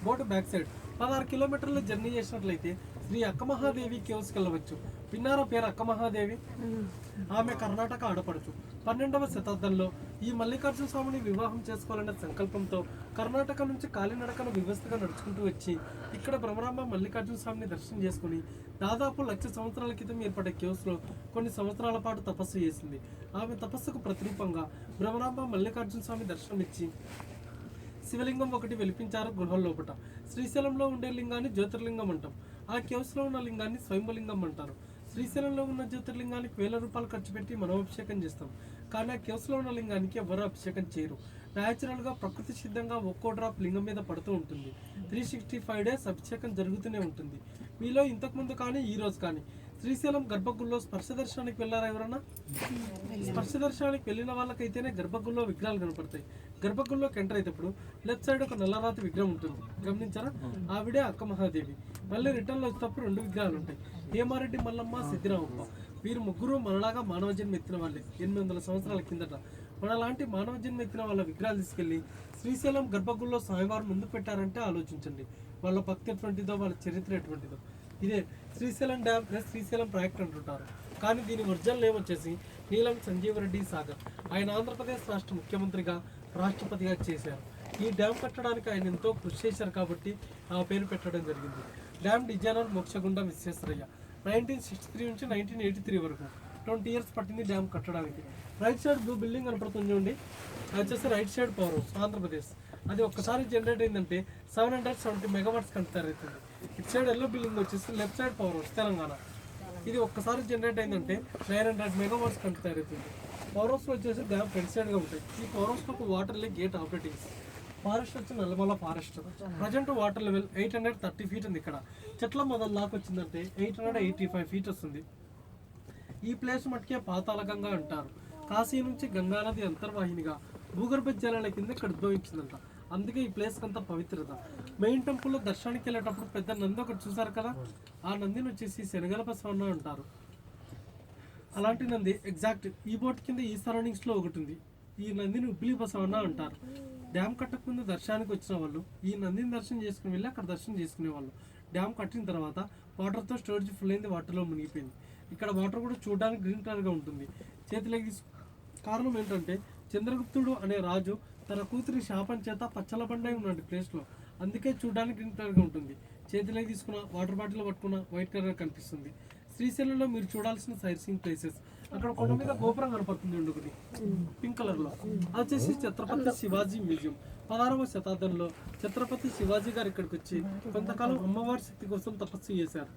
Boat back side 16 కిలోమీటర్లు journey చేసినట్లయితే శ్రీ అక్కమహాదేవి కేవ్స్కి వెళ్ళవచ్చు. విన్నారా పేరు అక్కమహాదేవి? ఆమె కర్ణాటక ఆడపడుచు. 12వ శతాబ్దంలో ఈ మల్లికార్జున స్వామిని వివాహం చేసుకోవాలనే సంకల్పంతో కర్ణాటక నుంచి కాలినడకను వ్యవస్థగా నడుచుకుంటూ వచ్చి ఇక్కడ భ్రమరాంబ మల్లికార్జున స్వామిని దర్శనం చేసుకుని దాదాపు 1,00,000 సంవత్సరాల క్రితం ఏర్పడే కేవ్స్లో కొన్ని సంవత్సరాల పాటు తపస్సు చేసింది. ఆమె తపస్సుకు ప్రతిరూపంగా భ్రమరాంబ మల్లికార్జున స్వామి దర్శనమిచ్చి శివలింగం ఒకటి వెలిపించారు గృహం లోపట. శ్రీశైలంలో ఉండే లింగాన్ని జ్యోతిర్లింగం అంటాం. ఆ కేవ్స్లో ఉన్న లింగాన్ని స్వయంభలింగం అంటారు. శ్రీశైలంలో ఉన్న జ్యోతిర్లింగానికి 1,000 రూపాయలు ఖర్చు పెట్టి మనం అభిషేకం చేస్తాం. కానీ ఆ కేవ్స్లో ఉన్న లింగానికి ఎవరు అభిషేకం చేయరు. న్యాచురల్గా ప్రకృతి సిద్ధంగా ఒక్కో డ్రాప్ లింగం మీద పడుతూ ఉంటుంది. 365 డేస్ అభిషేకం జరుగుతూనే ఉంటుంది. మీలో ఇంతకుముందు కానీ ఈ రోజు కానీ శ్రీశైలం గర్భగుడిలో స్పర్శ దర్శనానికి వెళ్ళారా ఎవరన్నా? స్పర్శ దర్శనానికి వెళ్ళిన వాళ్ళకైతేనే గర్భగుడిలో విగ్రహాలు కనపడతాయి. గర్భగుడిలోకి ఎంటర్ అయినప్పుడు లెఫ్ట్ సైడ్ ఒక నల్లరాతి విగ్రహం ఉంటుంది, గమనించారా? ఆవిడే అక్క మహాదేవి. మళ్ళీ రిటర్న్లో వచ్చేటప్పుడు 2 విగ్రహాలు ఉంటాయి, హేమారెడ్డి మల్లమ్మ, సిద్ధిరామప్ప. వీరు ముగ్గురు మనలాగా మానవ జన్మ ఎత్తిన వాళ్ళే. 800 సంవత్సరాల కిందట మనలాంటి మానవ జన్మ ఎత్తిన వాళ్ళ విగ్రహాలు తీసుకెళ్లి శ్రీశైలం గర్భగుడిలో స్వామివారు ముందు పెట్టారంటే ఆలోచించండి వాళ్ళ భక్తి ఎటువంటిదో, వాళ్ళ చరిత్ర ఎటువంటిదో. ఇదే Srisailam dam plus Srisailam project అంటుంటారు. కానీ దీని ఒరిజినల్ నేమ్ వచ్చేసి నీలం సంజీవరెడ్డి సాగర్. ఆయన ఆంధ్రప్రదేశ్ రాష్ట్ర ముఖ్యమంత్రిగా, రాష్ట్రపతిగా చేశారు. ఈ డ్యామ్ కట్టడానికి ఆయన ఎంతో కృషి చేశారు కాబట్టి ఆ పేరు పెట్టడం జరిగింది. Dam designer Mokshagunda Visvesvaraya. 1963 నుంచి 1983 వరకు 20 ఇయర్స్ పట్టింది డ్యామ్ కట్టడానికి. రైట్ సైడ్ బ్లూ బిల్డింగ్ కనపడుతుంది చూడండి, అది వచ్చేసి right side power house Andhra Pradesh. అది ఒక్కసారి జనరేట్ అయిందంటే 770 మెగావాట్స్ కనెక్ట్ అవుతుంది. ఇటు సైడ్ ఎల్లో బిల్డింగ్ వచ్చేసి left side power house Telangana. ఇది ఒక్కసారి జనరేట్ అయిందంటే 900 మెగావాట్స్ కనెక్ట్ అవుతుంది. పవర్ హౌస్లో వచ్చేసి డ్యామ్ ఫ్రంట్ సైడ్గా ఉంటాయి. ఈ పవర్ హౌస్లో ఒక water lake gate operatings. Forest వచ్చి Nallamala forest. Present water level 830 feet ఉంది. ఇక్కడ చెట్ల మొదలు దాకా వచ్చిందంటే 885 ఫీట్ వస్తుంది. ఈ ప్లేస్ మట్టుకే పాతాళగంగా అంటారు. కాశీ నుంచి గంగా నది అంతర్వాహినిగా భూగర్భ జలాల కింద ఇక్కడ ఉద్భవించిందంట. అందుకే ఈ ప్లేస్ అంతా పవిత్రత. మెయిన్ టెంపుల్లో దర్శనానికి వెళ్ళేటప్పుడు పెద్ద నంది ఒకటి చూసారు కదా, ఆ నందిని వచ్చేసి శనగల బసవన్న అంటారు. అలాంటి నంది ఎగ్జాక్ట్ ఈ బోట్ కింద ఈ సరౌండింగ్స్లో ఒకటి ఉంది. ఈ నందిని ఉబ్బిలి బసవన్న అంటారు. డ్యామ్ కట్టక ముందు దర్శనానికి వచ్చిన వాళ్ళు ఈ నందిని దర్శనం చేసుకుని వెళ్ళి అక్కడ దర్శనం చేసుకునేవాళ్ళు. డ్యామ్ కట్టిన తర్వాత వాటర్తో స్టోరేజ్ ఫుల్ అయింది, వాటర్లో మునిగిపోయింది. ఇక్కడ వాటర్ కూడా చూడడానికి గ్రీన్ కలర్గా ఉంటుంది. చేతిలోకి కారణం ఏంటంటే చంద్రగుప్తుడు అనే రాజు తన కూతురి శాపం చేత పచ్చల బండ ఉన్నాడు ప్లేస్లో, అందుకే చూడడానికి గ్రీన్ కలర్గా ఉంటుంది. చేతిలోకి తీసుకున్న వాటర్ బాటిల్ పట్టుకున్న వైట్ కలర్ కనిపిస్తుంది. శ్రీశైలంలో మీరు చూడాల్సిన సైట్ సీయింగ్ ప్లేసెస్. అక్కడ కొండ మీద గోపురం కనపడుతుంది ఒకటి పింక్ కలర్ లో, అది వచ్చేసి ఛత్రపతి శివాజీ మ్యూజియం. 16వ శతాబ్దంలో ఛత్రపతి శివాజీ గారు ఇక్కడికి వచ్చి కొంతకాలం అమ్మవారి శక్తి కోసం తపస్సు చేశారు.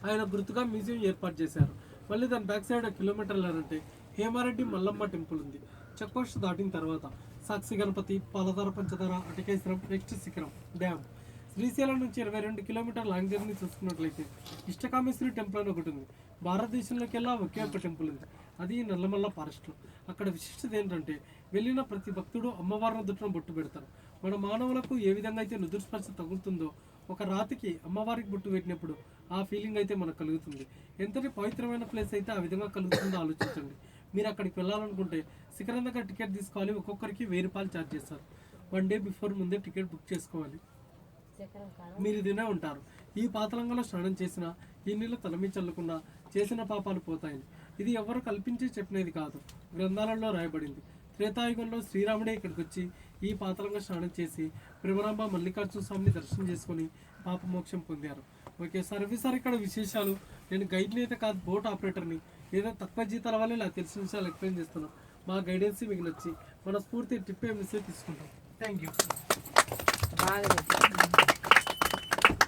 ఆయన గుర్తుగా మ్యూజియం ఏర్పాటు చేశారు. మళ్ళీ దాని బ్యాక్ సైడ్ కిలోమీటర్లంటే హేమారెడ్డి మల్లమ్మ టెంపుల్ ఉంది. చెక్ పోస్ట్ దాటిన తర్వాత సాక్షి గణపతి, పాలధార పంచదార, అటకేశ్వరం, నెక్స్ట్ శిఖరం డ్యామ్. శ్రీశైలం నుంచి 22 కిలోమీటర్ లాంగ్ జర్నీ చూసుకున్నట్లయితే ఇష్టకామేశ్వరి టెంపుల్ అని ఒకటి ఉంది. భారతదేశంలోకెల్లా ఒకే ఒక టెంపుల్ ఉంది, అది నల్లమల్ల ఫారెస్ట్లో. అక్కడ విశిష్టత ఏంటంటే వెళ్ళిన ప్రతి భక్తుడు అమ్మవారి నుదుటిన బొట్టు పెడతారు. మన మానవులకు ఏ విధంగా అయితే నుదురు స్పర్శ తగులుతుందో ఒక రాతికి అమ్మవారికి బొట్టు పెట్టినప్పుడు ఆ ఫీలింగ్ అయితే మనకు కలుగుతుంది. ఎంతటి పవిత్రమైన ప్లేస్ అయితే ఆ విధంగా కలుగుతుందో ఆలోచించండి. మీరు అక్కడికి వెళ్ళాలనుకుంటే శిఖరం దగ్గర టికెట్ తీసుకోవాలి. ఒక్కొక్కరికి 1000 రూపాయలు ఛార్జ్ చేస్తారు. 1 డే బిఫోర్ ముందే టికెట్ బుక్ చేసుకోవాలి. మీరు ఇదినే ఉంటారు. ఈ పాతలంగంలో స్నానం చేసినా, ఈ నీళ్ళు తలమి చల్లుకున్నా చేసిన పాపాలు పోతాయని. ఇది ఎవరు కల్పించి చెప్పినది కాదు, గ్రంథాలలో రాయబడింది. త్రేతాయుగంలో శ్రీరాముడే ఇక్కడికి వచ్చి ఈ పాతలంగా స్నానం చేసి భ్రమరాంబ మల్లికార్జున స్వామిని దర్శనం చేసుకొని పాప మోక్షం పొందారు. ఓకే సార్, ఇవి సార్ ఇక్కడ విశేషాలు. నేను గైడ్ని అయితే కాదు, బోట్ ఆపరేటర్ని. ఏదో తక్కువ జీతాల వల్ల ఇలా తెలిసిన విషయాలు ఎక్స్ప్లెయిన్ చేస్తున్నాం. మా గైడెన్స్ మీకు నచ్చి మన స్ఫూర్తి ట్రిప్ మిస్ తీసుకుంటాం. Thank you.